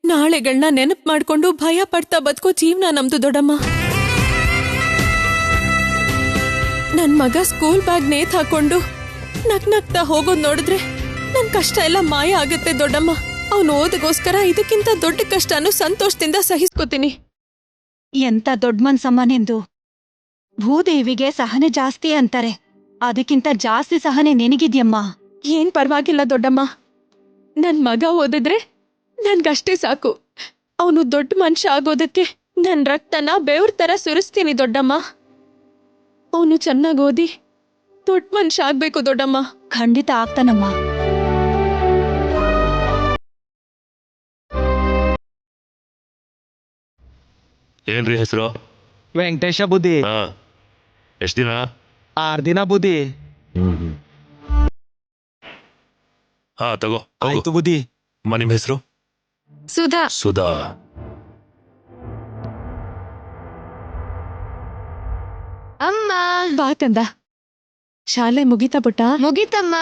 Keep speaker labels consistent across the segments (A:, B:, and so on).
A: ನಾಳೆಗಳನ್ನ ನೆನಪು ಮಾಡ್ಕೊಂಡು ಭಯ ಪಡ್ತಾ ಬದುಕೋ ಜೀವನ ನಮ್ದು ದೊಡ್ಡಮ್ಮ. ನನ್ ಮಗ ಸ್ಕೂಲ್ ಬ್ಯಾಗ್ ನೇತ್ ಹಾಕೊಂಡು ನಗ್ನಗ್ತಾ ಹೋಗೋದ್ ನೋಡಿದ್ರೆ ನನ್ ಕಷ್ಟ ಎಲ್ಲ ಮಾಯ ಆಗತ್ತೆ ದೊಡ್ಡಮ್ಮ. ಅವನು ಓದಗೋಸ್ಕರ ಇದಕ್ಕಿಂತ ದೊಡ್ಡ ಕಷ್ಟನೂ ಸಂತೋಷದಿಂದ ಸಹಿಸ್ಕೋತೀನಿ.
B: ಎಂತ ದೊಡ್ಡ ಮನ್ಸಮ್ಮ ನಿಂದು. ಭೂದೇವಿಗೆ ಸಹನೆ ಜಾಸ್ತಿ ಅಂತಾರೆ, ಅದಕ್ಕಿಂತ ಜಾಸ್ತಿ ಸಹನೆ ನಿನಗಿದ್ಯಮ್ಮ.
A: ಏನ್ ಪರವಾಗಿಲ್ಲ ದೊಡ್ಡಮ್ಮ, ನನ್ ಮಗ ಓದಿದ್ರೆ ನನ್ಗಷ್ಟೇ ಸಾಕು. ಅವನು ದೊಡ್ಡ ಮನುಷ್ಯ ಆಗೋದಕ್ಕೆ ನನ್ ರಕ್ತನ ಬೆವ್ರ ತರ ಸುರಿಸ್ತೀನಿ ದೊಡ್ಡಮ್ಮ. ಅವನು ಚೆನ್ನಾಗಿ ಓದಿ ದೊಡ್ಡ ಮನುಷ್ಯ ಆಗ್ಬೇಕು ದೊಡ್ಡಮ್ಮ.
B: ಖಂಡಿತ ಆಗ್ತಾನಮ್ಮ.
C: ಏನ್ರಿ ಹೆಸರು?
D: ವೆಂಕಟೇಶ ಬುದ್ಧಿ.
C: ಎಷ್ಟ್ ದಿನ?
D: 6 ದಿನ ಬುದ್ಧಿ.
C: ಹಾ ತಗೋ.
D: ಆಯ್ತು ಬುದ್ಧಿ.
C: ಅಮ್ಮ ನಿಮ್ ಹೆಸರು?
A: ಸುಧಾ.
C: ಸುಧಾ.
A: ಅಮ್ಮ ಬಾ ತಂದ. ಶಾಲೆ ಮುಗಿತಾ ಪುಟ್ಟ?
E: ಮುಗಿತಮ್ಮ.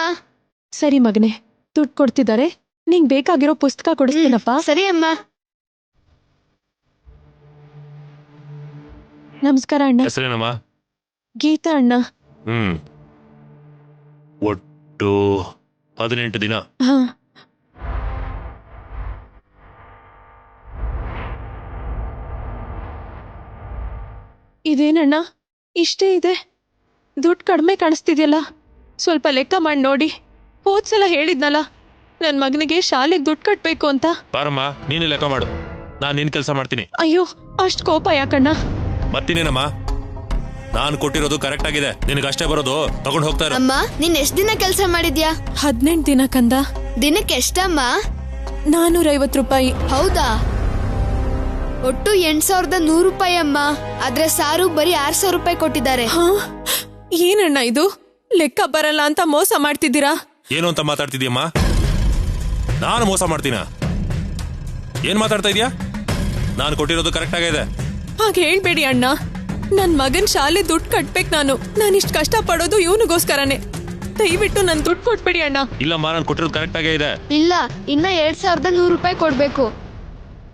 A: ಸರಿ ಮಗನೆ, ದುಡ್ಡು ಕೊಡ್ತಿದ್ದಾರೆ, ನಿಂಗ್ ಬೇಕಾಗಿರೋ ಪುಸ್ತಕ ಕೊಡಿಸ್ತೀನಪ್ಪ.
E: ಸರಿ ಅಮ್ಮ.
A: ನಮಸ್ಕಾರ ಅಣ್ಣ.
C: ಹೆಸರೇನಮ್ಮ?
A: ಗೀತಾ ಅಣ್ಣ.
C: ಒಟ್ಟು 18 ದಿನ.
A: ಹಾ. ಇದೇನಣ್ಣ ಇಷ್ಟೇ ಇದೆ? ದುಡ್ಡು ಕಡಿಮೆ ಕಾಣಿಸ್ತಿದ್ಯಲ್ಲ, ಸ್ವಲ್ಪ ಲೆಕ್ಕ ಮಾಡಿ ನೋಡಿ. ಹೋದ್ಸಲ ಹೇಳಿದ್ನಲ್ಲ ನನ್ ಮಗನಿಗೆ ಶಾಲೆಗೆ ದುಡ್ಡು ಕಟ್ಬೇಕು ಅಂತ.
C: ಬಾರಮ್ಮ, ನೀನು ಲೆಕ್ಕ ಮಾಡು, ನಾನ್ ನಿನ್ ಕೆಲಸ ಮಾಡ್ತೀನಿ.
A: ಅಯ್ಯೋ, ಅಷ್ಟ್ ಕೋಪ ಯಾಕಣ್ಣ?
C: ಮತ್ತಿನೇನಮ್ಮ, ನಾನು ಕೊಟ್ಟಿರೋದು ಕರೆಕ್ಟ್ ಆಗಿದೆ, ನಿನಗಷ್ಟೇ ಬರೋದು, ತಗೊಂಡ್ ಹೋಗ್ತಾ ಇರು.
E: ಅಮ್ಮ, ನೀನ್ ಎಷ್ಟ್ ದಿನ ಕೆಲ್ಸ ಮಾಡಿದ್ಯಾ?
A: 18 ದಿನ ಕಂದ.
E: ದಿನಕ್ಕೆ ಎಷ್ಟಮ್ಮ?
A: 450 ರೂಪಾಯಿ.
E: ಹೌದಾ? ಒಟ್ಟು 8100 ರೂಪಾಯಿ ಅಮ್ಮ. ಆದ್ರೆ ಸಾರು ಬರೀ 6000 ರೂಪಾಯಿ ಕೊಟ್ಟಿದ್ದಾರೆ.
A: ಹಾ, ಏನಣ್ಣ ಇದು? ಲೆಕ್ಕ ಬರಲ್ಲ ಅಂತ ಮೋಸ ಮಾಡ್ತಿದ್ದೀರಾ?
C: ಏನು ಅಂತ ಮಾತಾಡ್ತಿದ್ಯಮ್ಮ? ನಾನು ಮೋಸ ಮಾಡ್ತೀನ? ಏನ್ ಮಾತಾಡ್ತಾ ಇದೀಯಾ? ನಾನು ಕೊಟ್ಟಿರೋದು ಕರೆಕ್ಟ್ ಆಗಿದೆ.
A: ಹಾಗೆ ಹೇಳ್ಬೇಡಿ ಅಣ್ಣ, ನನ್ ಮಗನ್ ಶಾಲೆ ದುಡ್ಡು ಕಟ್ಬೇಕು. ನಾನಿಷ್ಟು ಕಷ್ಟ ಪಡೋದು ಇವನಿಗೋಸ್ಕರನೇ. ದಯವಿಟ್ಟು ನನ್ ದುಡ್ಡು ಕೊಟ್ಬೇಡಿ ಅಣ್ಣ.
C: ಇಲ್ಲಮ್ಮ, ನಾನು ಕೊಟ್ಟಿರೋದು ಕರೆಕ್ಟ್ ಆಗೇ ಇದೆ.
E: ಇಲ್ಲ, ಇನ್ನ 2100 ರೂಪಾಯಿ ಕೊಡ್ಬೇಕು.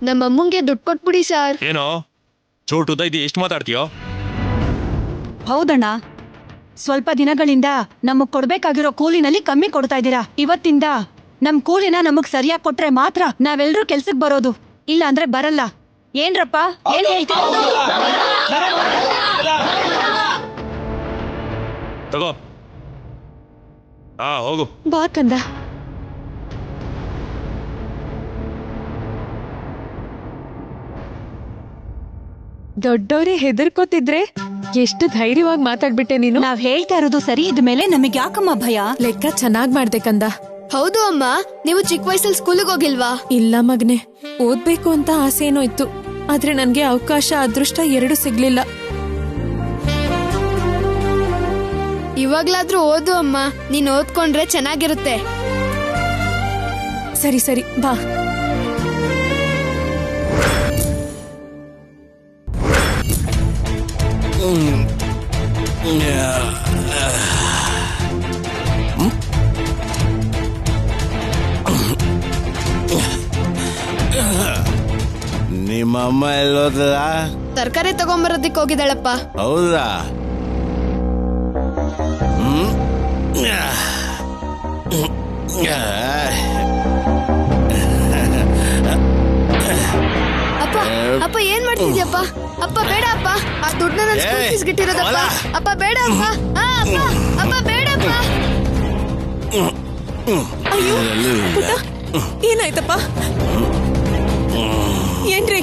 E: ನಮ್ಮ ಅಮ್ಮಂಗೆ ದುಡ್ಡು ಕೊಟ್ಬಿಡಿ ಸರ್.
C: ಏನೋ ಚೋಟು ದೈದಿ ಎಷ್ಟು ಮಾತಾಡ್ತೀಯೋ?
B: ಹೌದಣ್ಣ, ಸ್ವಲ್ಪ ದಿನಗಳಿಂದ ನಮಗ್ ಕೊಡ್ಬೇಕಾಗಿರೋ ಕೂಲಿನಲ್ಲಿ ಕಮ್ಮಿ ಕೊಡ್ತಾ ಇದ್ದೀರಾ. ಇವತ್ತಿಂದ ನಮ್ ಕೂಲಿನ ನಮಗ್ ಸರಿಯಾಗಿ ಕೊಟ್ರೆ ಮಾತ್ರ ನಾವೆಲ್ಲರೂ ಕೆಲ್ಸಕ್ ಬರೋದು, ಇಲ್ಲ ಅಂದ್ರೆ ಬರಲ್ಲ. ಏನ್ರಪ್ಪ, ಏನ್ ಹೇಳ್ತೀರಾ?
C: ತಗೋ. ಹೋಗು.
A: ಬಾ ಕಂದ. ದೊಡ್ಡವರೇ ಹೆದರ್ಕೋತಿದ್ರೆ ಎಷ್ಟು ಧೈರ್ಯವಾಗಿ ಮಾತಾಡ್ಬಿಟ್ಟೆ ನೀನು.
B: ನಾವ್ ಹೇಳ್ತಾ ಇರೋದು ಸರಿ ಇದ್ಮೇಲೆ ನಮಗ್ ಯಾಕಮ್ಮ ಭಯ?
A: ಲೆಕ್ಕ ಚೆನ್ನಾಗ್ ಮಾಡ್ದೆ ಕಂದ.
E: ಹೌದು ಅಮ್ಮ, ನೀವು ಚಿಕ್ಕ ವಯಸ್ಸಲ್ಲಿ ಸ್ಕೂಲಿಗೆ ಹೋಗಿಲ್ವಾ?
A: ಇಲ್ಲ ಮಗನೆ, ಓದ್ಬೇಕು ಅಂತ ಆಸೆ ಏನೋ ಇತ್ತು, ಆದ್ರೆ ನನ್ಗೆ ಅವಕಾಶ ಅದೃಷ್ಟ 2 ಸಿಗ್ಲಿಲ್ಲ.
E: ಇವಾಗ್ಲಾದ್ರೂ ಓದು ಅಮ್ಮ, ನೀನ್ ಓದ್ಕೊಂಡ್ರೆ ಚೆನ್ನಾಗಿರುತ್ತೆ.
A: ಸರಿ ಸರಿ ಬಾ.
F: ನಿಮ್ಮಮ್ಮ ಎಲ್ಲೋದ?
E: ತರಕಾರಿ ತಗೊಂಬರೋದಿಕ್ ಹೋಗಿದ್ದಾಳಪ್ಪ.
F: ಹೌದಾ?
E: ಅಪ್ಪ ಅಪ್ಪ ಏನ್ ಮಾಡ್ತಿದ್ಯಪ್ಪ? ಅಪ್ಪ ಬೇಡ ಅಪ್ಪ, ಆ ದುಡ್ಡನ್ನ ನನ್ನ ಸ್ಕೂಲ್ ಫೀಸ್ ಗಿಟ್ಟಿರೋದಪ್ಪ. ಅಪ್ಪ ಬೇಡ ಅಪ್ಪ. ಅಪ್ಪ ಅಪ್ಪ ಬೇಡಪ್ಪ.
A: ಅಯ್ಯೋ ಪುಟ್ಟ, ಏನಾಯ್ತಪ್ಪ? ಏನ್ರಿ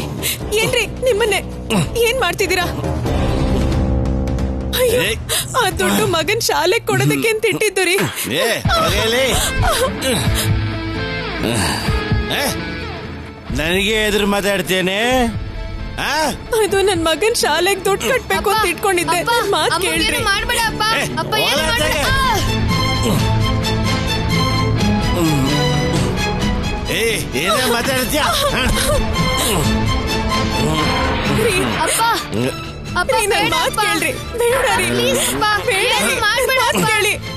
A: ಏನ್ರಿ ನಿಮ್ಮನ್ನೇ ಏನ್ ಮಾಡ್ತಿದ್ದೀರಾ? ಅಯ್ಯೋ, ಆ ದುಡ್ಡು ಮಗನ್ ಶಾಲೆಗೆ ಕೊಡೋದಕ್ಕೆ ಅಂತ ಇಟ್ಟಿದ್ದು ರೀ.
F: ನನಗೆ ಎದುರು ಮಾತಾಡ್ತೇನೆ.
A: ಅದು ನನ್ ಮಗನ್ ಶಾಲೆಗೆ ದುಡ್ಡು ಕಟ್ಬೇಕು ಅಂತ ಇಟ್ಕೊಂಡಿದ್ದೆ. ಮಾತ್ ಕೇಳ್ರಿ.
E: ಮಾಡ್ಬೇಡ ಅಪ್ಪ. ಅಪ್ಪ ಏನು ಮಾಡ್ಬೇಡ.
F: ಏನೇ ಮಾತಾಡ್ತೀಯ?
E: ಅಪ್ಪ ಅಪ್ಪ ಬೇಡ ಅಪ್ಪ. ಪ್ಲೀಸ್ ಅಪ್ಪ, ಏನು ಮಾಡ್ಬೇಡ ಅಪ್ಪ.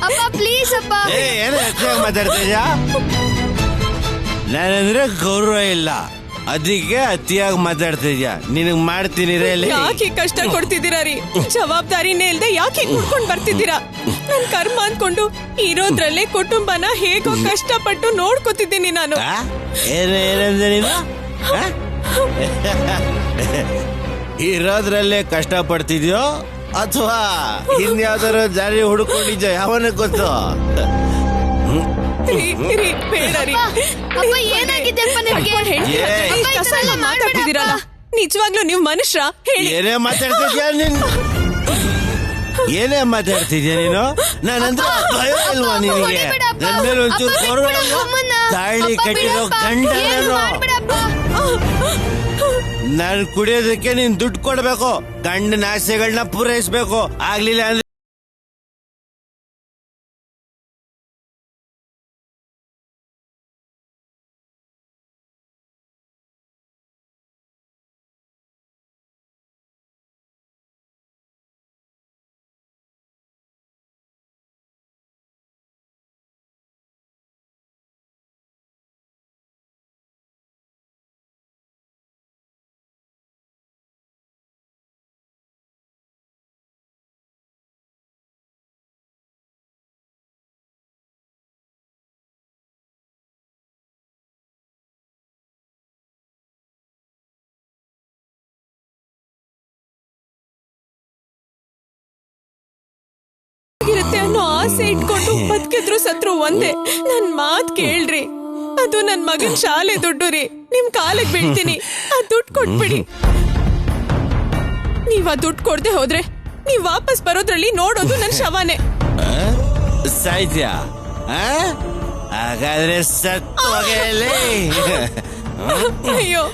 E: ಅಪ್ಪ ಪ್ಲೀಸ್ ಅಪ್ಪ.
F: ಏನು ಹೆಚ್ಚಾಗಿ ಮಾತಾಡ್ತೀಯ? ನಾನಂದ್ರೆ ಗೌರವ ಇಲ್ಲ, ಅದಕ್ಕೆ ಅತಿಯಾಗಿ ಮಾತಾಡ್ತಿದ್ಯಾ ನಿನಗ್ ಮಾಡ್ತೀನಿ ರೇಲಿ
A: ಯಾಕೆ ಕಷ್ಟ ಕೊಡ್ತಿದ್ದೀರಾ ರೀ? ಜವಾಬ್ದಾರಿನೇ ಇಲ್ದೆ ಯಾಕೆ ಕುಡ್ಕೊಂಡ್ ಬರ್ತಿದ್ದೀರಾ? ನನ್ ಕರ್ಮ ಅನ್ಕೊಂಡು ಇರೋದ್ರಲ್ಲೇ ಕುಟುಂಬನ ಹೇಗೋ ಕಷ್ಟಪಟ್ಟು ನೋಡ್ಕೊತಿದ್ದೀನಿ ನಾನು.
F: ಏನಂದ್ರೆ ನೀನು ಆ? ಇರೋದ್ರಲ್ಲೇ ಕಷ್ಟ ಪಡ್ತಿದ್ಯೋ ಅಥವಾ ಇನ್ಯಾವ್ದಾರ ಜಾರಿ ಹುಡ್ಕೊಂಡಿದ್ಯೋ ಯಾವನ ಗೊತ್ತು
A: ರೀ, ಬೇಡ ರೀ.
E: ಅಪ್ಪ ಏನಾಗಿದೆಪ್ಪ ನಿಮ್ಗೆ?
A: ಈ ಕಸ ಎಲ್ಲ ಮಾತಾಡ್ತಿದ್ದೀರಲ್ಲ, ನಿಜವಾಗ್ಲೂ ನೀವು ಮನುಷ್ಯ ಹೇಳಿ?
F: ಏನೇ ಮಾತಾಡ್ತಿದ್ಯಾ ನೀನು ಏನೇ ಮಾತಾಡ್ತಿದ್ಯಾ ನೀನು ನಾನಂದ್ರೆ ಭಯ ಇಲ್ವಾ ನಿನಗೆ ನನ್ ಮೇಲೆ ಒಂಚೂರು ಗೌರವ ಇಲ್ವಾ? ತಾಳಿ ಕಟ್ಟಿರೋ ಗಂಡ ನಾನು ಕುಡಿಯೋದಕ್ಕೆ ನೀನ್ ದುಡ್ಡು ಕೊಡ್ಬೇಕು ಗಂಡನ ಆಸೆಗಳನ್ನ ಪೂರೈಸ್ಬೇಕು ಆಗ್ಲಿಲ್ಲ ಅಂದ್ರೆ
A: ಇರುತ್ತೆ ಅನ್ನೋ ಆಸೆ ಇಟ್ಕೊಂಡು ಬದುಕಿದ್ರು ಸತ್ರು ಒಂದೇ. ನನ್ ಮಾತ್ ಕೇಳ್ರಿ, ಅದು ನನ್ ಮಗನ್ ಶಾಲೆ ದುಡ್ಡು ರೀ. ನಿಮ್ ಕಾಲಕ್ ಬೀಳ್ತೀನಿ, ಆ ದುಡ್ಡು ಕೊಟ್ಬಿಡಿ. ನೀವ್ ಆ ದುಡ್ಡು ಕೊಡ್ದೆ ಹೋದ್ರೆ ನೀವ್ ವಾಪಸ್ ಬರೋದ್ರಲ್ಲಿ ನೋಡೋದು ನನ್ ಶವನೇ.
F: ಸಾಯ್ತ್ಯ ಹಾಗಾದ್ರೆ ಸತ್ತೋಗಲೇ
A: ಅಯ್ಯೋ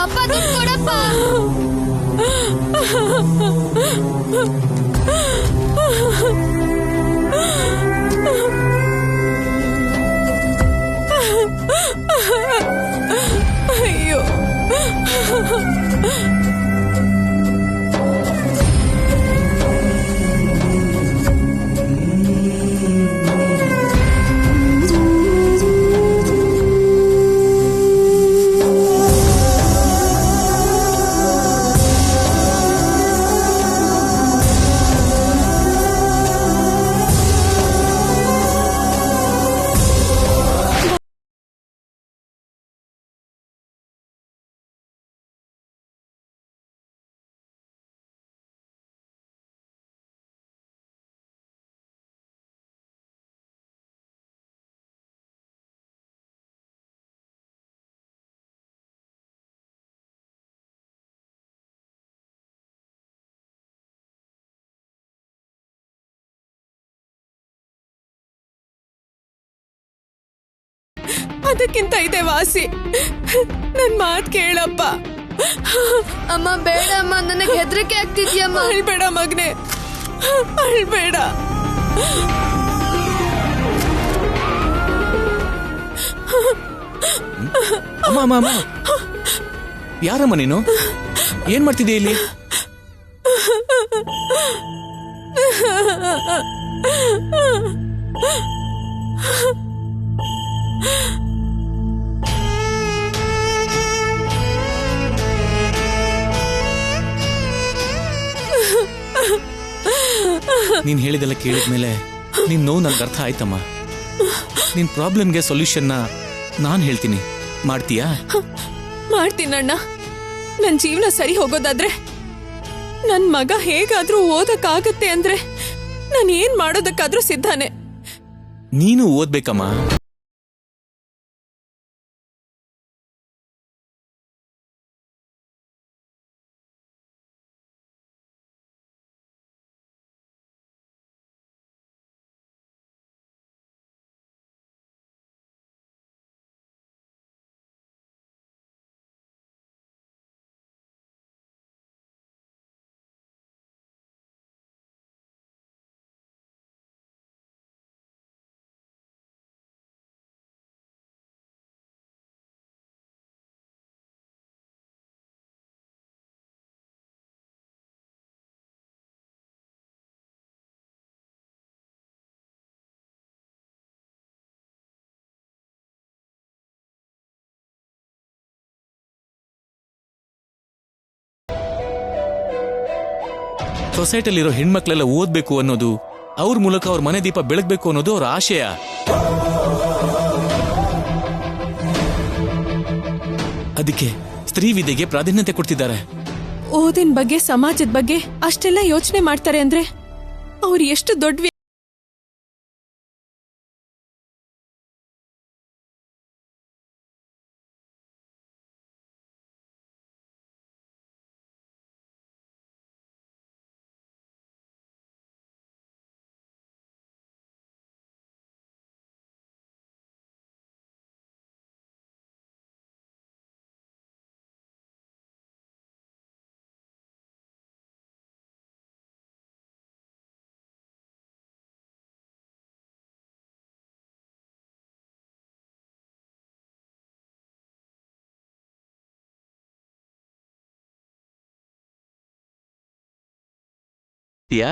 E: ಅಪ್ಪ ದುಡ್ಡು ಕೊಡಪ್ಪ.
A: ಅಯ್ಯೋ ಅದಕ್ಕಿಂತ ಇದೆ ವಾಸಿ. ನನ್ ಮಾತ್ ಕೇಳಪ್ಪ.
E: ಅಮ್ಮ ಬೇಡ ಅಮ್ಮ, ನನಗೆ ಹೆದರಿಕೆ ಆಗ್ತಿದ್ಯಮ್ಮ.
A: ಅಳ್ಬೇಡ ಮಗ್ನೆ, ಅಳ್ಬೇಡ.
G: ಅಮ್ಮ ಅಮ್ಮ ಅಮ್ಮ, ಯಾರಮ್ಮ ನೀನು? ಏನ್ ಮಾಡ್ತಿದ್ದೀಯ ಇಲ್ಲಿ? ನೀನ್ ಹೇಳಿದೆಲ್ಲ ಕೇಳಿದ್ಮೇಲೆ ನಿನ್ ನೋವು ನನ್ಗೆ ಅರ್ಥ ಆಯ್ತಮ್ಮ. ನಿನ್ ಪ್ರಾಬ್ಲಮ್ಗೆ ಸೊಲ್ಯೂಷನ್ನ ನಾನ್ ಹೇಳ್ತೀನಿ, ಮಾಡ್ತೀಯಾ?
A: ಮಾಡ್ತೀನಣ್ಣ. ನನ್ ಜೀವನ ಸರಿ ಹೋಗೋದಾದ್ರೆ, ನನ್ ಮಗ ಹೇಗಾದ್ರೂ ಓದಕ್ಕಾಗತ್ತೆ ಅಂದ್ರೆ ನಾನು ಏನ್ ಮಾಡೋದಕ್ಕಾದ್ರೂ ಸಿದ್ಧಾನೆ.
G: ನೀನು ಓದ್ಬೇಕಮ್ಮ. ಸೊಸೈಟಿಲಿರೋ ಹೆಣ್ಮಕ್ಳೆಲ್ಲ ಓದ್ಬೇಕು ಅನ್ನೋದು, ಅವ್ರ ಮೂಲಕ ಅವ್ರ ಮನೆ ದೀಪ ಬೆಳಗ್ಬೇಕು ಅನ್ನೋದು ಅವ್ರ ಆಶಯ. ಅದಕ್ಕೆ ಸ್ತ್ರೀ ವಿದ್ಯೆಗೆ ಪ್ರಾಧಾನ್ಯತೆ ಕೊಡ್ತಿದ್ದಾರೆ.
A: ಓದಿನ ಬಗ್ಗೆ, ಸಮಾಜದ ಬಗ್ಗೆ ಅಷ್ಟೆಲ್ಲ ಯೋಚನೆ ಮಾಡ್ತಾರೆ ಅಂದ್ರೆ ಅವ್ರು ಎಷ್ಟು ದೊಡ್ಡ
G: ಯಾ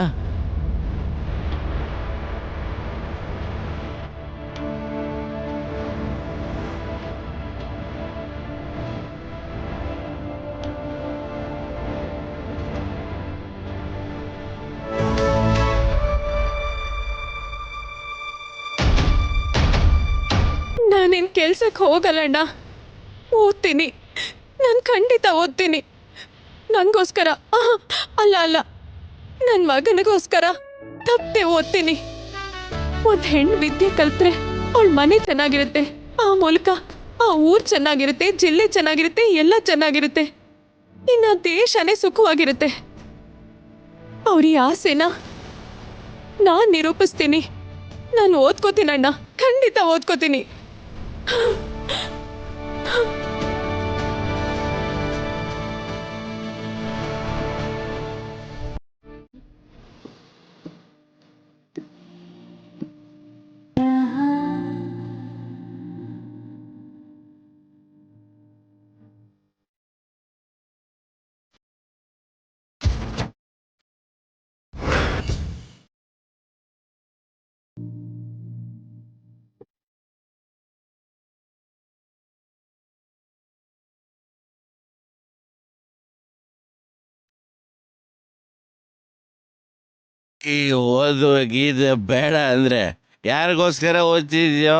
A: ನಾನಿನ್ ಕೆಲ್ಸಕ್ಕೆ ಹೋಗಲ್ಲಣ್ಣ. ಓದ್ತೀನಿ, ನಾನು ಖಂಡಿತ ಓದ್ತೀನಿ. ನನಗೋಸ್ಕರ ಅಲ್ಲ ನನ್ನ ಮಗನಿಗೋಸ್ಕರ ತಪ್ಪದೆ ಓದ್ತೀನಿ. ಒಂದು ಹೆಣ್ಣು ವಿದ್ಯೆ ಕಲ್ತ್ರೆ ಅವಳ ಮನೆ ಚೆನ್ನಾಗಿರುತ್ತೆ, ಆ ಮೂಲಕ ಆ ಊರು ಚೆನ್ನಾಗಿರುತ್ತೆ, ಜಿಲ್ಲೆ ಚೆನ್ನಾಗಿರುತ್ತೆ, ಎಲ್ಲ ಚೆನ್ನಾಗಿರುತ್ತೆ. ಇನ್ನು ದೇಶನೇ ಸುಖವಾಗಿರುತ್ತೆ. ಅವ್ರ ಈ ಆಸೆನ ನಾನು ನಿರೂಪಿಸ್ತೀನಿ. ನಾನು ಓದ್ಕೋತೀನಣ್ಣ, ಖಂಡಿತ ಓದ್ಕೋತೀನಿ.
F: ಈ ಓದು ಗೀತೆ ಬೇಡ ಅಂದ್ರೆ ಯಾರಿಗೋಸ್ಕರ ಓದ್ತಿದ್ಯೋ?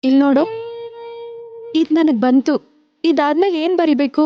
A: ಇಲ್ಲಿ ನೋಡು, ಇದು ನನಗೆ ಬಂತು. ಇದಾದ್ಮೇಲೆ ಏನ್ ಬರಿಬೇಕು?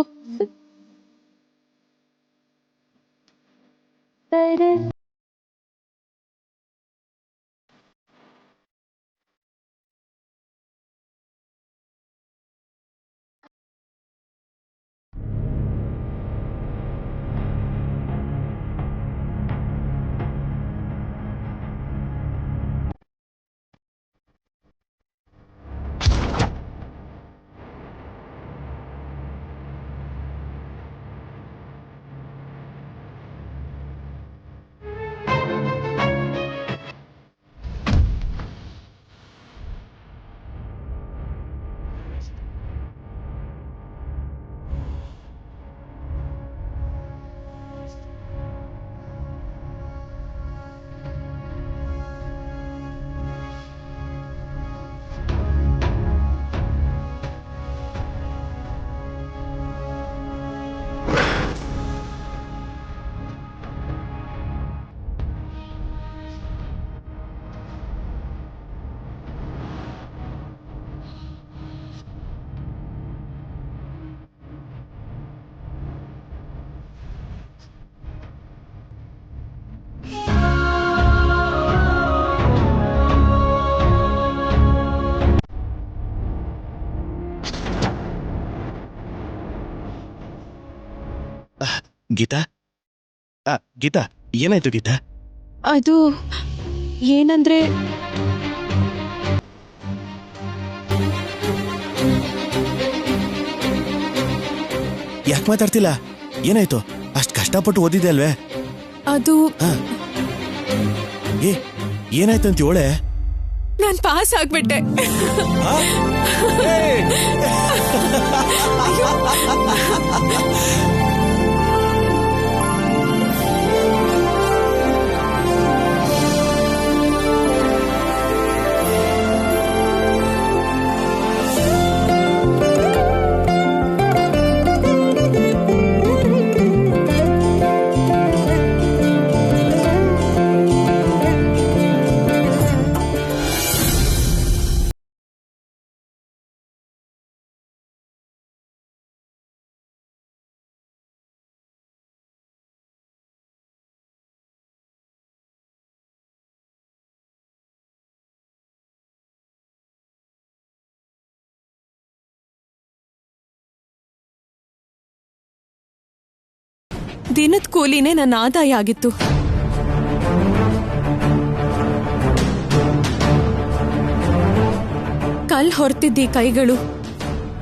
H: ಗೀತಾ, ಗೀತಾ, ಏನಾಯ್ತು ಗೀತಾ?
A: ಅದು ಏನಂದ್ರೆ,
H: ಯಾಕೆ ಮಾತಾಡ್ತಿಲ್ಲ? ಏನಾಯ್ತು? ಅಷ್ಟು ಕಷ್ಟಪಟ್ಟು ಓದಿದೆ ಅಲ್ವೇ?
A: ಅದು
H: ಏನಾಯ್ತು ಅಂತ ಹೇಳೆ.
A: ನಾನು ಪಾಸ್ ಆಗ್ಬಿಟ್ಟೆ. ದಿನದ ಕೂಲಿನೇ ನನ್ನ ಆದಾಯ ಆಗಿತ್ತು. ಕಲ್ ಹೊರ್ತಿದ್ದ ಈ ಕೈಗಳು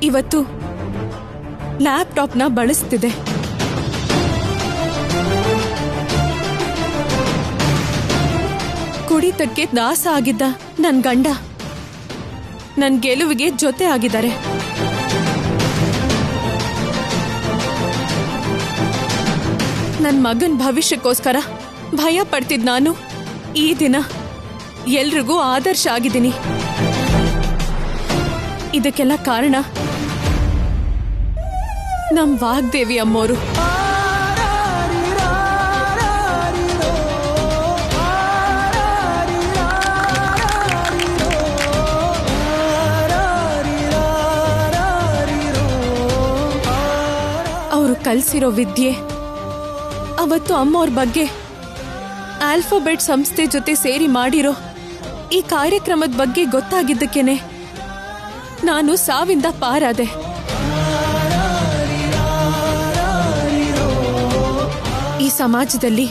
A: ಇವತ್ತು ಲ್ಯಾಪ್ಟಾಪ್ನ ಬಳಸ್ತಿದೆ. ಕುಡಿತಕ್ಕೆ ದಾಸ ಆಗಿದ್ದ ನನ್ ಗಂಡ ನನ್ ಗೆಲುವಿಗೆ ಜೊತೆ ಆಗಿದ್ದಾರೆ. ನನ್ ಮಗನ್ ಭವಿಷ್ಯಕ್ಕೋಸ್ಕರ ಭಯ ಪಡ್ತಿದ್ ನಾನು ಈ ದಿನ ಎಲ್ರಿಗೂ ಆದರ್ಶ ಆಗಿದ್ದೀನಿ. ಇದಕ್ಕೆಲ್ಲ ಕಾರಣ ನಮ್ ವಾಗ್ದೇವಿ ಅಮ್ಮೋರು. ಅವರು ಕಲ್ಸಿರೋ ವಿದ್ಯೆ, ಅವತ್ತು ಅಮ್ಮೋರ್ ಬಗ್ಗೆ ಆಲ್ಫಾಬೆಟ್ ಸಂಸ್ಥೆ ಜೊತೆ ಸೇರಿ ಮಾಡಿರೋ ಈ ಕಾರ್ಯಕ್ರಮದ ಬಗ್ಗೆ ಗೊತ್ತಾಗಿದ್ದಕ್ಕೇನೆ ನಾನು ಸಾವಿಂದ ಪಾರಾದೆ. ಈ ಸಮಾಜದಲ್ಲಿ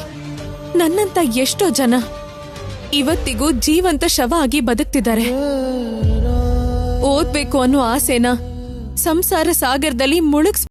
A: ನನ್ನಂತ ಎಷ್ಟೋ ಜನ ಇವತ್ತಿಗೂ ಜೀವಂತ ಶವ ಆಗಿ ಬದುಕ್ತಿದ್ದಾರೆ. ಓದ್ಬೇಕು ಅನ್ನೋ ಆಸೆನ ಸಂಸಾರ ಸಾಗರದಲ್ಲಿ ಮುಳುಗ್ಸ್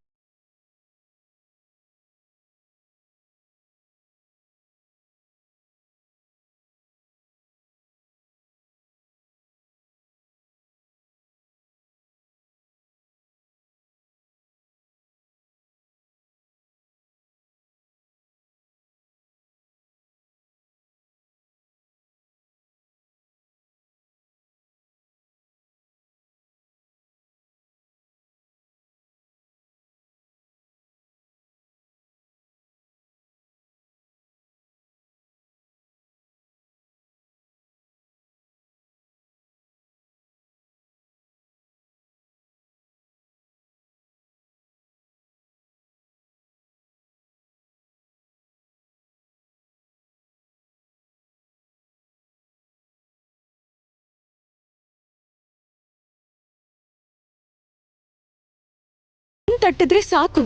A: ತಟ್ಟಿದ್ರೆ ಸಾಕು.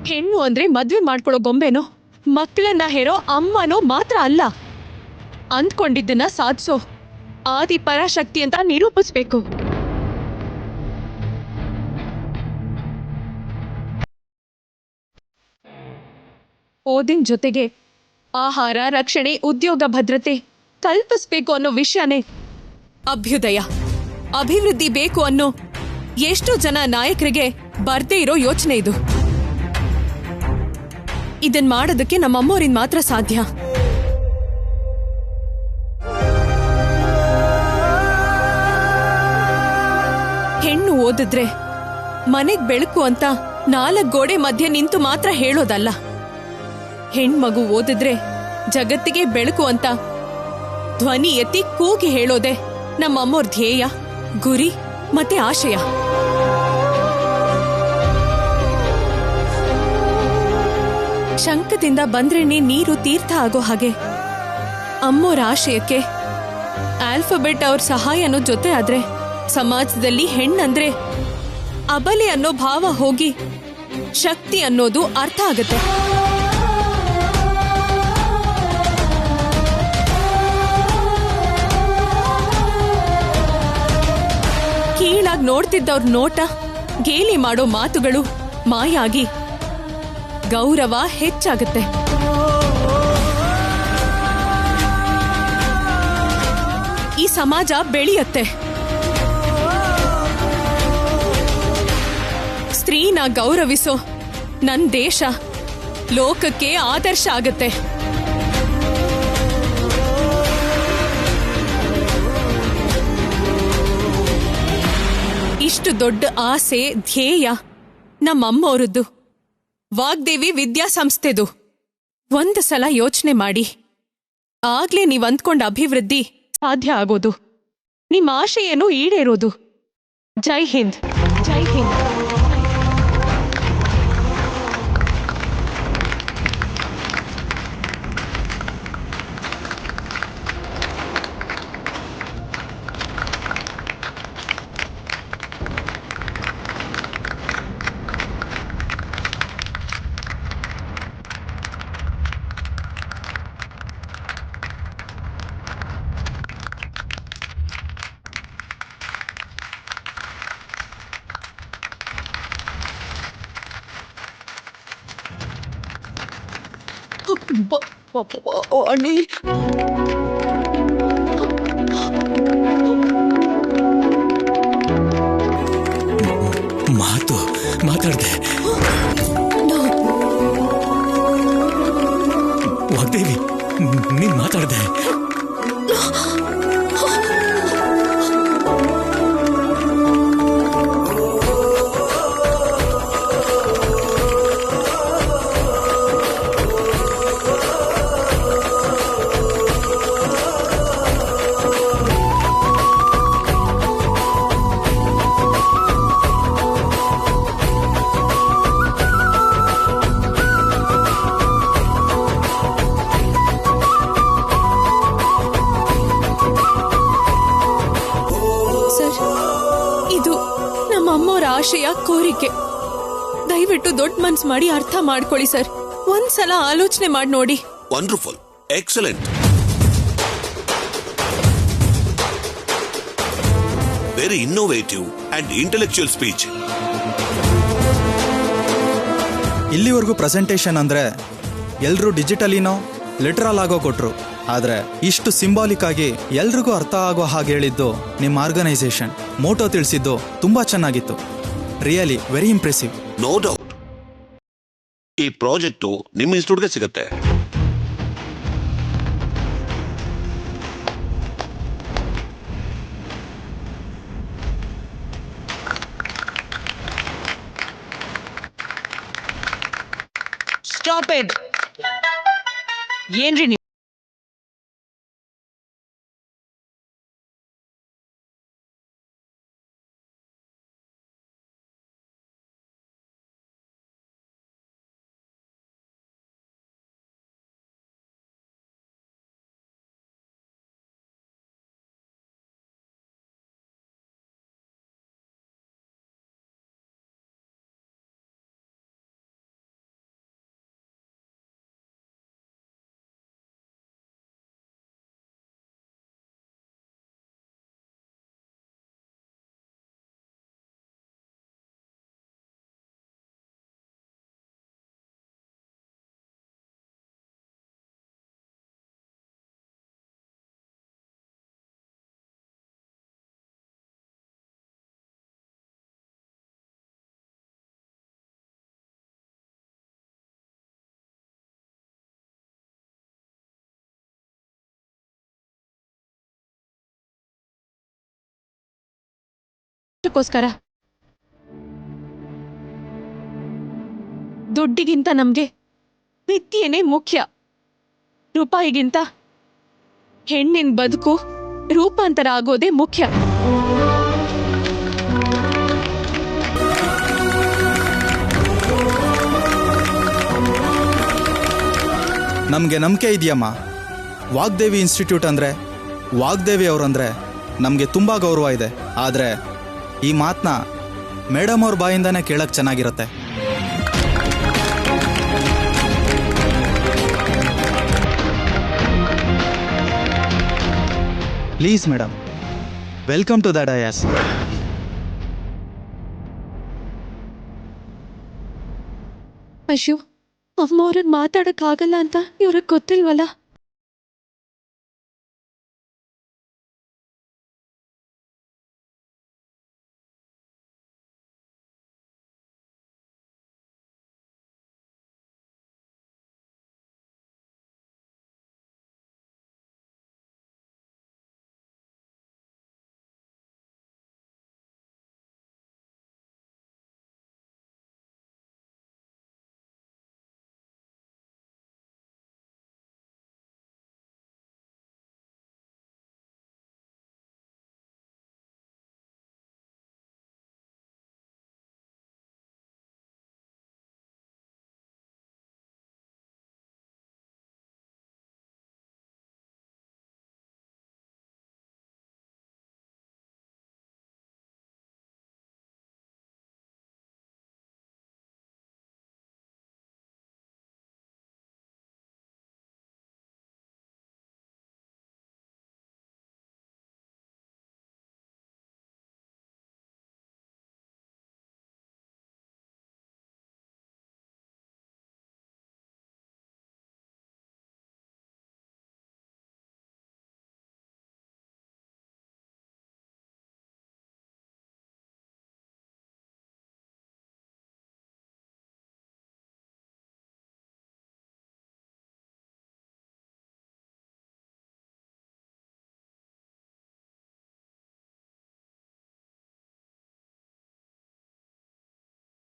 A: ಹೆಣ್ಣು ಅಂದ್ರೆ ಮದ್ವೆ ಮಾಡ್ಕೊಳ್ಳೋ ಗೊಂಬೆನೋ ಮಕ್ಕಳನ್ನ ಹೇರೋ ಅಮ್ಮನೋ ಮಾತ್ರ ಅಲ್ಲ. ಅಂದ್ಕೊಂಡಿದ್ದನ್ನ ಸಾಧಿಸೋ ಆದಿ ಪರಾಶಕ್ತಿ ಅಂತ ನಿರೂಪಿಸ್ಬೇಕು. ಓದಿನ ಜೊತೆಗೆ ಆಹಾರ, ರಕ್ಷಣೆ, ಉದ್ಯೋಗ ಭದ್ರತೆ ಕಲ್ಪಿಸ್ಬೇಕು ಅನ್ನೋ ವಿಷಯನೇ ಅಭ್ಯುದಯ. ಅಭಿವೃದ್ಧಿ ಬೇಕು ಅನ್ನೋ ಎಷ್ಟೋ ಜನ ನಾಯಕರಿಗೆ ಬರ್ದೇ ಇರೋ ಯೋಚನೆ ಇದು. ಇದನ್ ಮಾಡೋದಕ್ಕೆ ನಮ್ಮಮ್ಮೋರಿಂದ ಮಾತ್ರ ಸಾಧ್ಯ. ಹೆಣ್ಣು ಓದಿದ್ರೆ ಮನೆಗ್ ಬೆಳಕು ಅಂತ 4 ಗೋಡೆ ಮಧ್ಯೆ ನಿಂತು ಮಾತ್ರ ಹೇಳೋದಲ್ಲ. ಹೆಣ್ಮಗು ಓದಿದ್ರೆ ಜಗತ್ತಿಗೆ ಬೆಳಕು ಅಂತ ಧ್ವನಿ ಎತ್ತಿ ಕೂಗಿ ಹೇಳೋದೆ ನಮ್ಮಮ್ಮೋರ್ ಧ್ಯೇಯ, ಗುರಿ ಮತ್ತೆ ಆಶಯ. ಶಂಕದಿಂದ ಬಂದ್ರೇನೆ ನೀರು ತೀರ್ಥ ಆಗೋ ಹಾಗೆ ಅಮ್ಮೋರ ಆಶಯಕ್ಕೆ ಆಲ್ಫಾಬೆಟ್ ಅವ್ರ ಸಹಾಯನೋ ಜೊತೆ ಆದ್ರೆ ಸಮಾಜದಲ್ಲಿ ಹೆಣ್ಣಂದ್ರೆ ಅಬಲೆ ಅನ್ನೋ ಭಾವ ಹೋಗಿ ಶಕ್ತಿ ಅನ್ನೋದು ಅರ್ಥ ಆಗತ್ತೆ. ಕೀಳಾಗಿ ನೋಡ್ತಿದ್ದವ್ರ ನೋಟ, ಗೇಲಿ ಮಾಡೋ ಮಾತುಗಳು ಮಾಯಾಗಿ ಗೌರವ ಹೆಚ್ಚಾಗತ್ತೆ. ಈ ಸಮಾಜ ಬೆಳೆಯತ್ತೆ. ಸ್ತ್ರೀನ ಗೌರವಿಸೋ ನನ್ ದೇಶ ಲೋಕಕ್ಕೆ ಆದರ್ಶ ಆಗತ್ತೆ. ಇಷ್ಟು ದೊಡ್ಡ ಆಸೆ, ಧ್ಯೇಯ ನಮ್ಮಮ್ಮವ್ರದ್ದು, ವಾಗ್ದೇವಿ ವಿದ್ಯಾಸಂಸ್ಥೆದು. ಒಂದು ಸಲ ಯೋಚನೆ ಮಾಡಿ, ಆಗ್ಲೇ ನೀವ್ ಅಂದ್ಕೊಂಡ ಅಭಿವೃದ್ಧಿ ಸಾಧ್ಯ ಆಗೋದು, ನಿಮ್ಮ ಆಶೆಯನ್ನು ಈಡೇರೋದು. ಜೈ ಹಿಂದ್, ಜೈ ಹಿಂದ್. ಅಣ್ಣಿ
G: ಮಾತಾಡ್ದೆ ವಾಗ್ದೇವಿ, ನೀನ್ ಮಾತಾಡ್ದೆ.
A: ಸರ್, ಇದು ನಮ್ಮ ಅಮ್ಮೋರ ಆಶಯ, ಕೋರಿಕೆ. ದಯವಿಟ್ಟು ದೊಡ್ಡ ಮನ್ಸ್ ಮಾಡಿ ಅರ್ಥ ಮಾಡ್ಕೊಳ್ಳಿ ಸರ್. ಒಂದ್ಸಲ ಆಲೋಚನೆ ಮಾಡಿ ನೋಡಿ.
I: Wonderful, excellent, very innovative and intellectual speech.
J: ಇಲ್ಲಿವರೆಗೂ ಪ್ರೆಸೆಂಟೇಷನ್ ಅಂದ್ರೆ ಎಲ್ರೂ ಡಿಜಿಟಲಿನೋ ಲಿಟ್ರಲ್ ಆಗೋ ಕೊಟ್ರು. ಆದ್ರೆ ಇಷ್ಟು ಸಿಂಬಾಲಿಕ್ ಆಗಿ ಎಲ್ರಿಗೂ ಅರ್ಥ ಆಗೋ ಹಾಗೆ ಹೇಳಿದ್ದು ನಿಮ್ಮ ಆರ್ಗನೈಸೇಷನ್. ಮೋಟೋ ತಿಳಿಸಿದ್ದು ತುಂಬಾ ಚೆನ್ನಾಗಿತ್ತು. Really very impressive.
I: No doubt. ಈ ಪ್ರಾಜೆಕ್ಟು ನಿಮ್ಮ ಇನ್ಸ್ಟಿಟ್ಯೂಟ್ಗೆ ಸಿಗುತ್ತೆ.
B: Stop it. ಏನ್ರಿ ನೀವು?
A: ಗೋಸ್ಕರ ದುಡ್ಡಿಗಿಂತ ನಮ್ಗೆ ವಿದ್ಯೆನೇ ಮುಖ್ಯ. ರೂಪಾಯಿಗಿಂತ ಹೆಣ್ಣಿನ ಬದುಕು ರೂಪಾಂತರ ಆಗೋದೇ ಮುಖ್ಯ.
J: ನಮಗೆ ನಂಬಿಕೆ ಇದೆಯಮ್ಮ. ವಾಗ್ದೇವಿ ಇನ್ಸ್ಟಿಟ್ಯೂಟ್ ಅಂದರೆ ವಾಗ್ದೇವಿ ಅವರಂದ್ರೆ ನಮಗೆ ತುಂಬ ಗೌರವ ಇದೆ. ಆದರೆ ಈ ಮಾತನ್ನ ಮೇಡಮ್ ಅವ್ರ ಬಾಯಿಂದಾನೇ ಕೇಳಕ್ಕೆ ಚೆನ್ನಾಗಿರುತ್ತೆ. Please madam, welcome to the dais.
A: ಅಯ್ಯೋ, ಅಮ್ಮ ಅವ್ರನ್ನ ಮಾತಾಡಕ್ಕಾಗಲ್ಲ ಅಂತ ಇವ್ರಿಗೆ ಗೊತ್ತಿಲ್ವಲ್ಲ.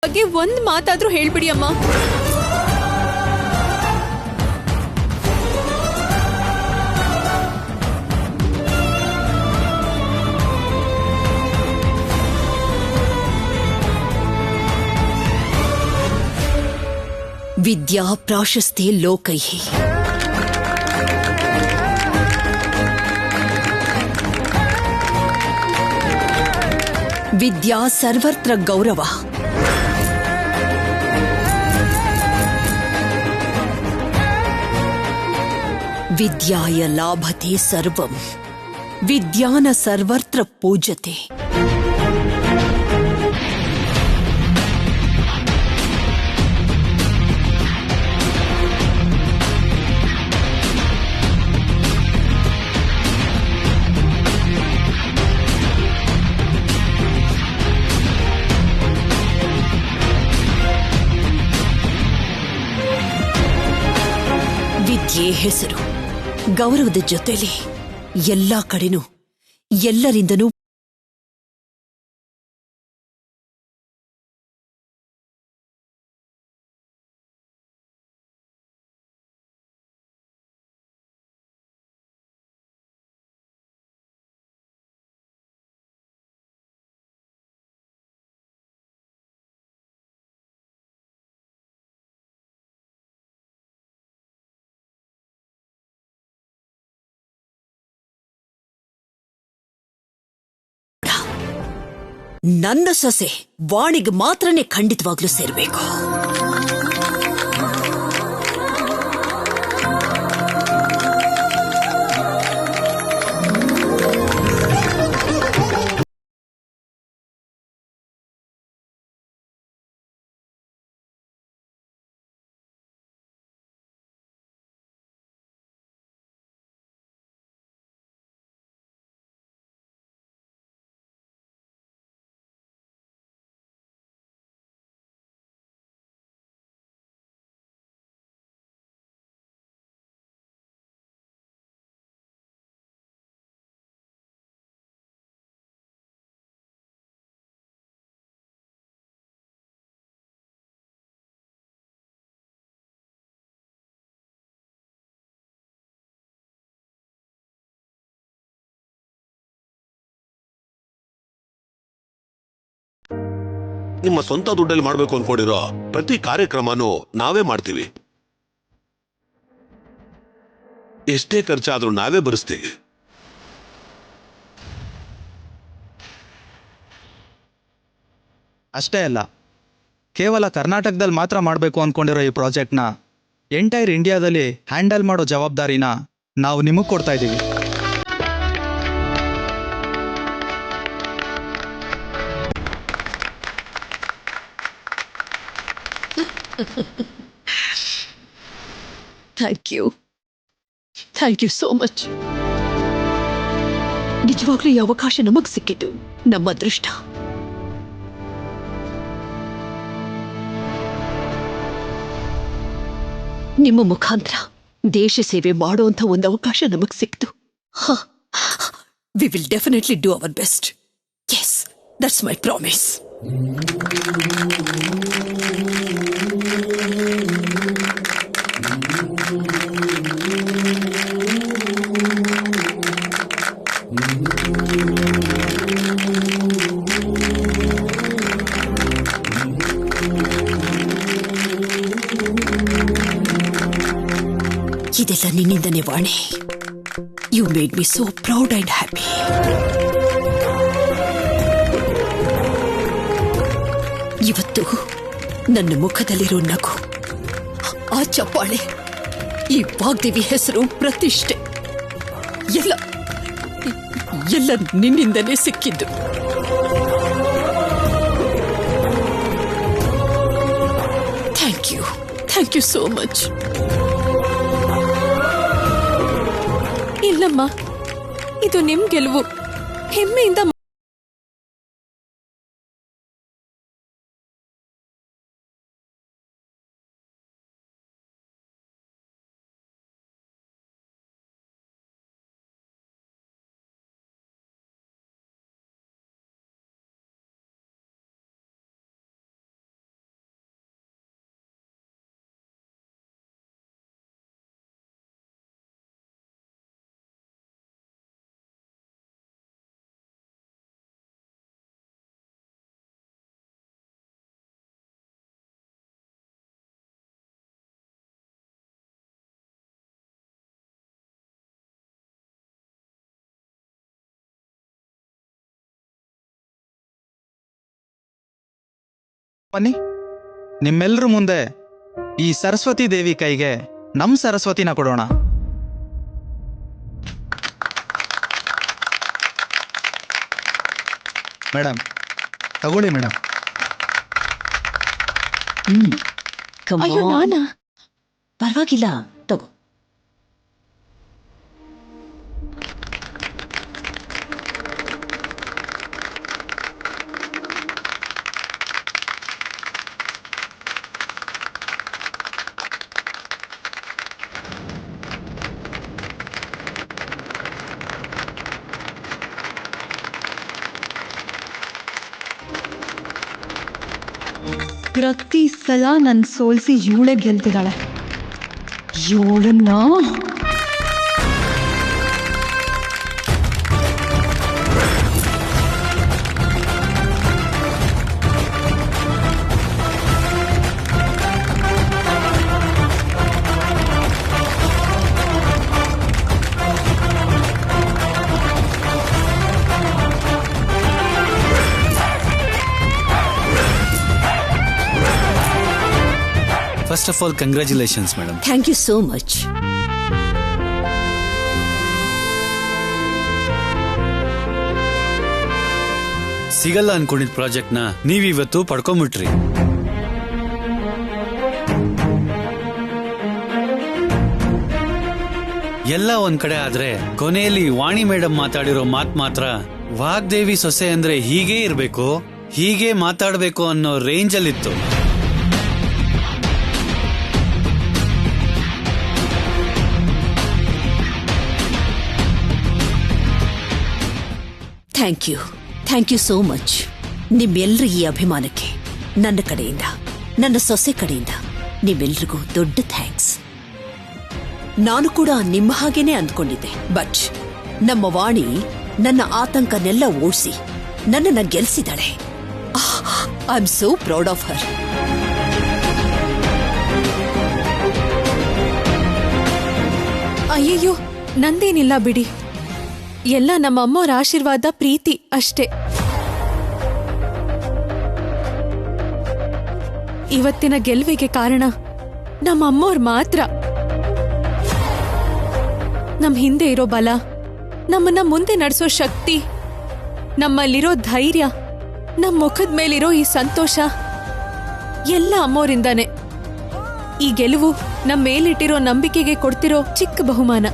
A: ಬಗ್ಗೆ ಒಂದ್ ಮಾತಾದ್ರೂ ಹೇಳ್ಬಿಡಿ ಅಮ್ಮ.
K: ವಿದ್ಯಾ ಪ್ರಾಶಸ್ತೆ ಲೋಕೈಃ. ವಿದ್ಯಾ ಸರ್ವತ್ರ ಗೌರವ. ವಿದ್ಯಾಯ ಲಾಭತೆ ಸರ್ವಂ. ವಿದ್ಯಾನ ಸರ್ವತ್ರ ಪೂಜ್ಯತೆ. ವಿದ್ಯೆ ಹೆಸರು ಗೌರವದ ಜೊತೆಲಿ ಎಲ್ಲಾ ಕಡೆನೂ ಎಲ್ಲರಿಂದನೂ ನನ್ನ ಸೊಸೆ ವಾಣಿಗೆ ಮಾತ್ರನೇ ಖಂಡಿತವಾಗ್ಲೂ ಸೇರ್ಬೇಕು.
I: ನಿಮ್ಮ ಸ್ವಂತ ದುಡ್ಡಲ್ಲಿ ಮಾಡ್ಬೇಕು ಅನ್ಕೊಂಡಿರೋ ಪ್ರತಿ ಕಾರ್ಯಕ್ರಮನೂ ನಾವೇ ಮಾಡ್ತೀವಿ. ಎಷ್ಟೇ ಖರ್ಚಾದ್ರೂ ನಾವೇ ಭರಿಸ್ತೀವಿ.
J: ಅಷ್ಟೇ ಅಲ್ಲ, ಕೇವಲ ಕರ್ನಾಟಕದಲ್ಲಿ ಮಾತ್ರ ಮಾಡಬೇಕು ಅಂದ್ಕೊಂಡಿರೋ ಈ ಪ್ರಾಜೆಕ್ಟ್ನ ಎಂಟೈರ್ ಇಂಡಿಯಾದಲ್ಲಿ ಹ್ಯಾಂಡಲ್ ಮಾಡೋ ಜವಾಬ್ದಾರಿನ ನಾವು ನಿಮಗೆ ಕೊಡ್ತಾ ಇದ್ದೀವಿ.
A: Thank you so much. ನಿಜವಾಗ್ಲೂ ಈ ಅವಕಾಶ ನಮಗ್ ಸಿಕ್ಕಿದ್ದು ನಮ್ಮ ಅದೃಷ್ಟ. ನಿಮ್ಮ ಮುಖಾಂತರ ದೇಶ ಸೇವೆ ಮಾಡುವಂತ ಒಂದು ಅವಕಾಶ ನಮಗ್ ಸಿಕ್ತು.
K: We will definitely do our best. Yes, that's my promise. ಇದೆಲ್ಲ ನಿನ್ನಿಂದನೇ Vani. You made me so proud and happy. ಇವತ್ತು ನನ್ನ ಮುಖದಲ್ಲಿರೋ ನಗು, ಆ ಚಪ್ಪಾಳೆ, ಈ ವಾಗ್ದೇವಿ ಹೆಸರು, ಪ್ರತಿಷ್ಠೆ ಎಲ್ಲ ಎಲ್ಲ ನಿನ್ನಿಂದನೇ ಸಿಕ್ಕಿದ್ದು. Thank you so much.
A: ಇಲ್ಲಮ್ಮ, ಇದು ನಿಮ್ ಗೆಲುವು. ಹೆಮ್ಮೆಯಿಂದ
J: ಬನ್ನಿ, ನಿಮ್ಮೆಲ್ಲರ ಮುಂದೆ ಈ ಸರಸ್ವತಿ ದೇವಿ ಕೈಗೆ ನಮ್ಮ ಸರಸ್ವತಿನ ಕೊಡೋಣ. ಮೇಡಮ್ ತಗೊಳ್ಳಿ ಮೇಡಮ್.
A: ಅಯ್ಯೋ ನಾನಾ?
K: ಪರವಾಗಿಲ್ಲ, ತಗೋ.
B: ಪ್ರತಿ ಸಲ ನನ್ನ ಸೋಲ್ಸಿ ಇವಳೆ ಗೆಲ್ತಿದ್ದಾಳೆ. ಇವಳನ್ನ
G: first of all congratulations madam.
K: Thank you so much.
G: ಸಿಗಲ್ಲ ಅನ್ಕೊಂಡಿದ್ ಪ್ರಾಜೆಕ್ಟ್ ನ ನೀವಿವತ್ತು ಪಡ್ಕೊಂಬಿಟ್ರಿ. ಎಲ್ಲ ಒಂದ್ ಕಡೆ ಆದ್ರೆ ಕೊನೆಯಲ್ಲಿ ವಾಣಿ ಮೇಡಮ್ ಮಾತಾಡಿರೋ ಮಾತ್ ಮಾತ್ರ ವಾಗ್ದೇವಿ ಸೊಸೆ ಅಂದ್ರೆ ಹೀಗೇ ಇರ್ಬೇಕು, ಹೀಗೆ ಮಾತಾಡ್ಬೇಕು ಅನ್ನೋ ರೇಂಜ್ ಅಲ್ಲಿತ್ತು.
K: Thank you so much. ನಿಮ್ಮೆಲ್ಲರ ಈ ಅಭಿಮಾನಕ್ಕೆ ನನ್ನ ಕಡೆಯಿಂದ, ನನ್ನ ಸೊಸೆ ಕಡೆಯಿಂದ ನಿಮ್ಮೆಲ್ರಿಗೂ ದೊಡ್ಡ ಥ್ಯಾಂಕ್ಸ್. ನಾನು ಕೂಡ ನಿಮ್ಮ ಹಾಗೇನೆ ಅಂದ್ಕೊಂಡಿದ್ದೆ, ಬಟ್ ನಮ್ಮ ವಾಣಿ ನನ್ನ ಆತಂಕನೆಲ್ಲ ಓಡಿಸಿ ನನ್ನನ್ನ ಗೆಲ್ಸಿದಾಳೆ. I am so proud of her.
A: ಅಯ್ಯಯ್ಯೋ, ನಂದೇನಿಲ್ಲ ಬಿಡಿ. ಎಲ್ಲ ನಮ್ಮ ಅಮ್ಮೋರ ಆಶೀರ್ವಾದ, ಪ್ರೀತಿ ಅಷ್ಟೇ. ಇವತ್ತಿನ ಗೆಲುವಿಗೆ ಕಾರಣ ನಮ್ಮ ಅಮ್ಮೋರ್ ಮಾತ್ರ. ನಮ್ ಹಿಂದೆ ಇರೋ ಬಲ, ನಮ್ಮನ್ನ ಮುಂದೆ ನಡೆಸೋ ಶಕ್ತಿ, ನಮ್ಮಲ್ಲಿರೋ ಧೈರ್ಯ, ನಮ್ಮ ಮುಖದ ಮೇಲಿರೋ ಈ ಸಂತೋಷ ಎಲ್ಲ ಅಮ್ಮೋರಿಂದಾನೆ. ಈ ಗೆಲುವು ನಮ್ಮ ಮೇಲಿಟ್ಟಿರೋ ನಂಬಿಕೆಗೆ ಕೊಡ್ತಿರೋ ಚಿಕ್ಕ ಬಹುಮಾನ.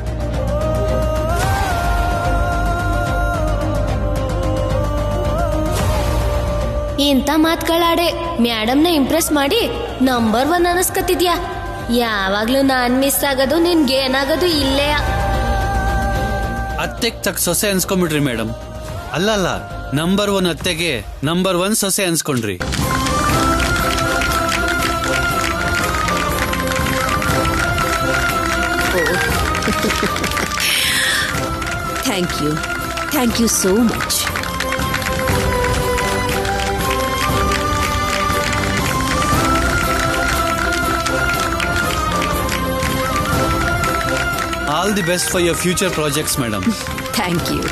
E: ಎಂತ ಮಾತ್ಗಳಾಡೆ, ಮ್ಯಾಡಮ್ನ ಇಂಪ್ರೆಸ್ ಮಾಡಿ ನಂಬರ್ 1 ಅನಿಸ್ಕತಿದ್ಯಾ. ಯಾವಾಗ್ಲೂ ನಾನ್ ಮಿಸ್ ಆಗೋದು, ನಿನ್ಗೇನಾಗೋದು ಇಲ್ಲೇ.
G: ಅತ್ತೆಗ್ ತಕ್ಕ ಸೊಸೆ ಅನ್ಸ್ಕೊಂಡ್ಬಿಡ್ರಿ ಮೇಡಮ್. ಅಲ್ಲಲ್ಲ, ನಂಬರ್ 1 ಅತ್ತೆಗೆ ನಂಬರ್ 1 ಸೊಸೆ ಅನ್ಸ್ಕೊಂಡ್ರಿ.
K: Thank you so much.
G: All the best for your future projects, madam.
K: Thank you.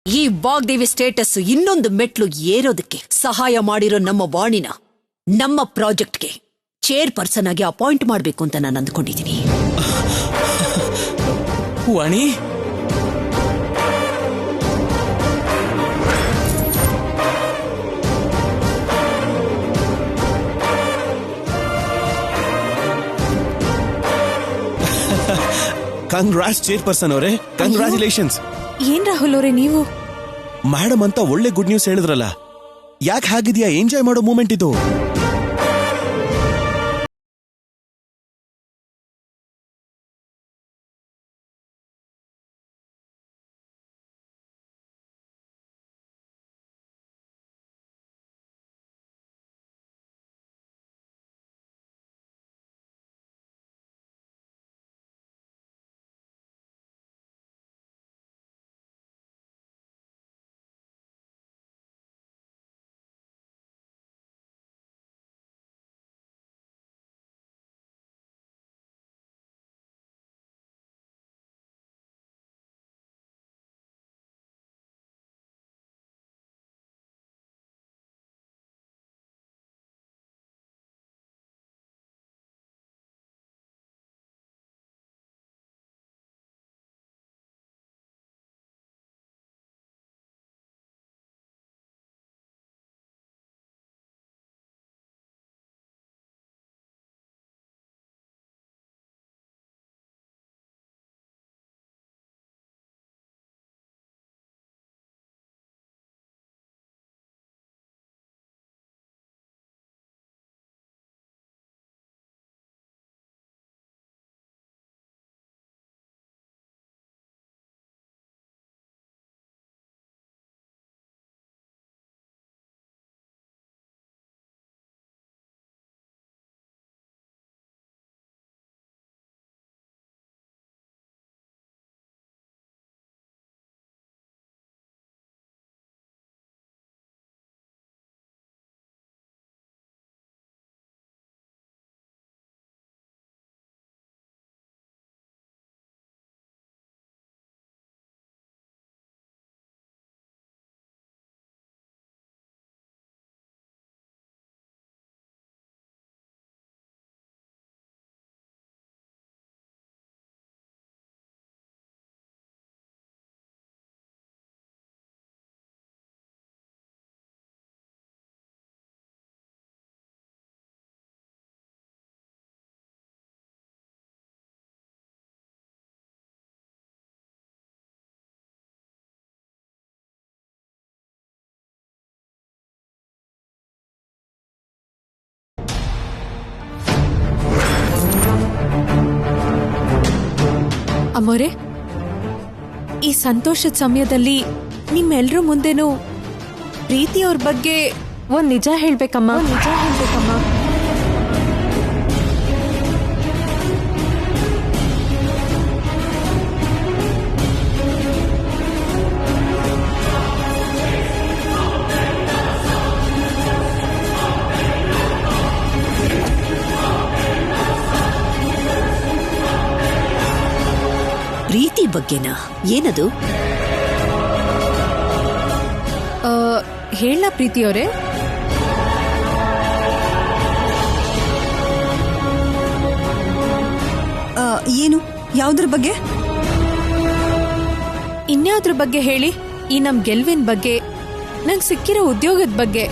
K: ಈ ವಾಗ್ದೇವಿ ಸ್ಟೇಟಸ್ ಇನ್ನೊಂದು ಮೆಟ್ಲು ಏರೋದಕ್ಕೆ ಸಹಾಯ ಮಾಡಿರೋ ನಮ್ಮ ವಾಣಿನ ನಮ್ಮ ಪ್ರಾಜೆಕ್ಟ್ಗೆ ಚೇರ್ ಪರ್ಸನ್ ಆಗಿ ಅಪಾಯಿಂಟ್ ಮಾಡಬೇಕು ಅಂತ ನಾನು ಅಂದ್ಕೊಂಡಿದ್ದೀನಿ.
D: ವಾಣಿ,
H: ಕಂಗ್ರಾಟ್ಸ್ ಚೇರ್ಪರ್ಸನ್ ಅವರೇ, ಕಂಗ್ರಾಚುಲೇಷನ್ಸ್.
A: ಏನ್ ರಾಹುಲ್ ಅವರೇ ನೀವು?
H: ಮೇಡಮ್ ಅಂತ ಒಳ್ಳೆ ಗುಡ್ ನ್ಯೂಸ್ ಹೇಳಿದ್ರಲ್ಲ, ಯಾಕೆ ಹಾಗಿದ್ಯಾ? ಎಂಜಾಯ್ ಮಾಡೋ ಮೂಮೆಂಟ್ ಇದು.
A: ಅಮ್ಮೋರೆ, ಈ ಸಂತೋಷದ ಸಮಯದಲ್ಲಿ ನಿಮ್ಮೆಲ್ರ ಮುಂದೆನೂ ಪ್ರೀತಿಯವ್ರ ಬಗ್ಗೆ ಒಂದ್ ನಿಜ ಹೇಳ್ಬೇಕಮ್ಮ.
K: ಪ್ರೀತಿ ಬಗ್ಗೆನಾ? ಏನದು?
A: ಹೇಳ ಪ್ರೀತಿಯವರೇ.
B: ಏನು? ಯಾವ್ದ್ರ ಬಗ್ಗೆ?
A: ಇನ್ಯಾವ್ದ್ರ ಬಗ್ಗೆ ಹೇಳಿ? ಈ ನಮ್ ಗೆಲ್ವಿನ ಬಗ್ಗೆ, ನಂಗೆ ಸಿಕ್ಕಿರೋ ಉದ್ಯೋಗದ ಬಗ್ಗೆ.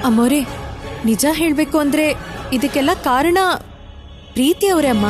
A: ಅಮ್ಮೋರೆ, ನಿಜ ಹೇಳ್ಬೇಕು ಅಂದ್ರೆ ಇದಕ್ಕೆಲ್ಲ ಕಾರಣ ಪ್ರೀತಿಯವರೇ ಅಮ್ಮ.